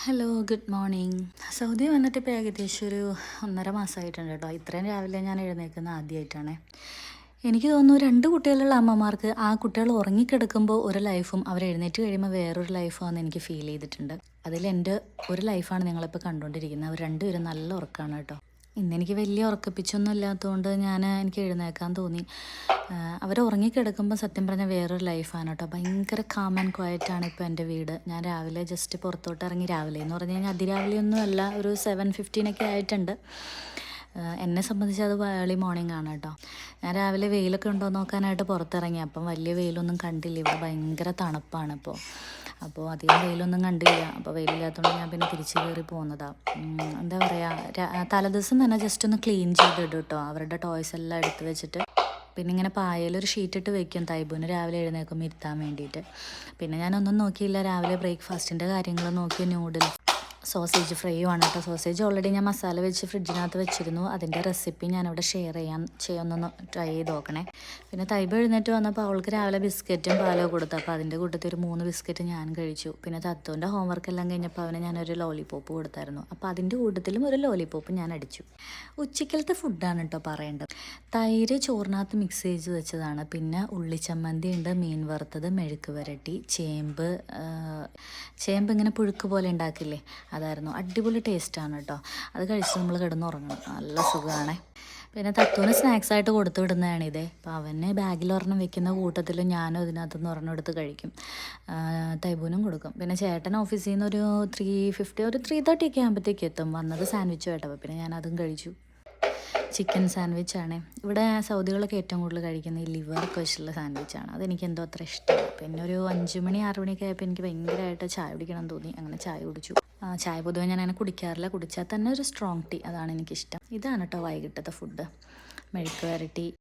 Hello, good morning. Saudi വന്നിട്ട് ഇപ്പോൾ ഏകദേശം ഒരു 1.5 മാസമായിട്ടുണ്ട് കേട്ടോ. ഇത്രയും രാവിലെ ഞാൻ എഴുന്നേൽക്കുന്നത് ആദ്യമായിട്ടാണ്. എനിക്ക് തോന്നുന്നു 2 കുട്ടികളുള്ള അമ്മമാർക്ക് ആ കുട്ടികൾ ഉറങ്ങിക്കിടക്കുമ്പോൾ ഒരു ലൈഫും അവർ എഴുന്നേറ്റ് കഴിയുമ്പോൾ വേറൊരു ലൈഫാണെന്ന് എനിക്ക് ഫീൽ ചെയ്തിട്ടുണ്ട്. അതിൽ എൻ്റെ ഒരു ലൈഫാണ് നിങ്ങളിപ്പോൾ കണ്ടുകൊണ്ടിരിക്കുന്നത്. അവർ രണ്ടുപേരും നല്ല ഉറക്കമാണ് കേട്ടോ. ഇന്നെനിക്ക് വലിയ ഉറക്കപ്പിച്ചൊന്നും ഇല്ലാത്തതുകൊണ്ട് എനിക്ക് എഴുന്നേൽക്കാൻ തോന്നി. അവർ ഉറങ്ങിക്കിടക്കുമ്പോൾ സത്യം പറഞ്ഞാൽ വേറൊരു ലൈഫാണ് കേട്ടോ. ഭയങ്കര കാം ആൻഡ് ക്വയറ്റാണ് ഇപ്പോൾ എൻ്റെ വീട്. ഞാൻ രാവിലെ ജസ്റ്റ് പുറത്തോട്ട് ഇറങ്ങി, രാവിലെ എന്ന് പറഞ്ഞു കഴിഞ്ഞാൽ അതിരാവിലെയൊന്നും അല്ല, ഒരു 7:15 ആയിട്ടുണ്ട്. എന്നെ സംബന്ധിച്ച് അത് ഏർലി മോർണിംഗ് ആണ് കേട്ടോ. ഞാൻ രാവിലെ വെയിലൊക്കെ ഉണ്ടോ നോക്കാനായിട്ട് പുറത്തിറങ്ങി. അപ്പം വലിയ വെയിലൊന്നും കണ്ടില്ല. ഇവിടെ ഭയങ്കര തണുപ്പാണ് ഇപ്പോൾ. അപ്പോൾ അധികം വെയിലൊന്നും കണ്ടില്ല. അപ്പോൾ വെയിലില്ലാത്തതുകൊണ്ട് ഞാൻ പിന്നെ തിരിച്ച് കയറി പോകുന്നതാണ്. എന്താ പറയുക, തലേദിവസം തന്നെ ജസ്റ്റ് ഒന്ന് ക്ലീൻ ചെയ്തിടും കേട്ടോ, അവരുടെ ടോയ്സ് എല്ലാം എടുത്ത് വെച്ചിട്ട്. പിന്നെ ഇങ്ങനെ പായലൊരു ഷീറ്റിട്ട് വെക്കും തൈബുന് രാവിലെ എഴുന്നേൽക്കുമ്പോൾ ഇരുത്താൻ വേണ്ടിയിട്ട്. പിന്നെ ഞാനൊന്നും നോക്കിയില്ല, രാവിലെ ബ്രേക്ക്ഫാസ്റ്റിൻ്റെ കാര്യങ്ങൾ നോക്കി. നൂഡിൽസ്, സോസേജ് ഫ്രൈയുമാണ് കേട്ടോ. സോസേജ് ഓൾറെഡി ഞാൻ മസാല വെച്ച് ഫ്രിഡ്ജിനകത്ത് വെച്ചിരുന്നു. അതിൻ്റെ റെസിപ്പി ഞാനിവിടെ ഷെയർ ചെയ്യാമെന്നൊന്ന് ട്രൈ ചെയ്ത് നോക്കണേ. പിന്നെ തൈബ് എഴുന്നേറ്റ് വന്നപ്പോൾ അവൾക്ക് രാവിലെ ബിസ്ക്കറ്റും പാലോ കൊടുത്തു. അപ്പോൾ അതിൻ്റെ കൂട്ടത്തിൽ ഒരു 3 ബിസ്ക്കറ്റ് ഞാൻ കഴിച്ചു. പിന്നെ തത്തുവിൻ്റെ ഹോംവർക്ക് എല്ലാം കഴിഞ്ഞപ്പോൾ അവന് ഞാനൊരു ലോലിപോപ്പ് കൊടുത്തായിരുന്നു. അപ്പോൾ അതിൻ്റെ കൂട്ടത്തിലും ഒരു ലോലിപോപ്പ് ഞാൻ അടിച്ചു. ഉച്ചക്കലത്തെ ഫുഡാണ് കേട്ടോ പറയേണ്ടത്. തൈര് ചോറിനകത്ത് മിക്സ് ചെയ്ത് വെച്ചതാണ്. പിന്നെ ഉള്ളിച്ചമ്മന്തി ഉണ്ട്, മീൻ വറുത്തത്, മെഴുക്ക് വരട്ടി, ചേമ്പ് ഇങ്ങനെ പുഴുക്ക് പോലെ ഉണ്ടാക്കില്ലേ, അതായിരുന്നു. അടിപൊളി ടേസ്റ്റാണ് കേട്ടോ. അത് കഴിച്ച് നമ്മൾ കിടന്നുറങ്ങണം, നല്ല സുഖമാണ്. പിന്നെ തത്തുവിന് സ്നാക്സായിട്ട് കൊടുത്തു വിടുന്നതാണിത്. അപ്പോൾ അവന് ബാഗിൽ ഒരെണ്ണം വെക്കുന്ന കൂട്ടത്തിൽ ഞാനും ഇതിനകത്തുനിന്ന് ഒരെണ്ണം എടുത്ത് കഴിക്കും. തൈബൂനും കൊടുക്കും. പിന്നെ ചേട്ടൻ ഓഫീസിൽ നിന്ന് ഒരു 3:50 ഒരു 3:30 ഒക്കെ ആകുമ്പോഴത്തേക്ക് എത്തും. വന്നത് സാൻഡ്വിച്ച് കേട്ടോ. പിന്നെ ഞാനതും കഴിച്ചു. ചിക്കൻ സാൻഡ്വിച്ചാണ് ഇവിടെ സൗദികളൊക്കെ ഏറ്റവും കൂടുതൽ കഴിക്കുന്ന. ഈ ലിവറൊക്കെ വെച്ചുള്ള സാൻഡ്വിച്ചാണ്. അതെനിക്ക് എന്തോ അത്ര ഇഷ്ടമാണ്. പിന്നെ ഒരു 5 മണി 6 മണിയൊക്കെ ആയപ്പോൾ എനിക്ക് ഭയങ്കരമായിട്ട് ചായ കുടിക്കണം തോന്നി. അങ്ങനെ ചായ കുടിച്ചു. ചായ പൊതുവെ ഞാൻ അങ്ങനെ കുടിക്കാറില്ല. കുടിച്ചാൽ തന്നെ ഒരു സ്ട്രോങ് ടീ, അതാണ് എനിക്കിഷ്ടം. ഇതാണ് കേട്ടോ വൈകിട്ടത്തെ ഫുഡ്. മെഴുക്ക് വരട്ടി,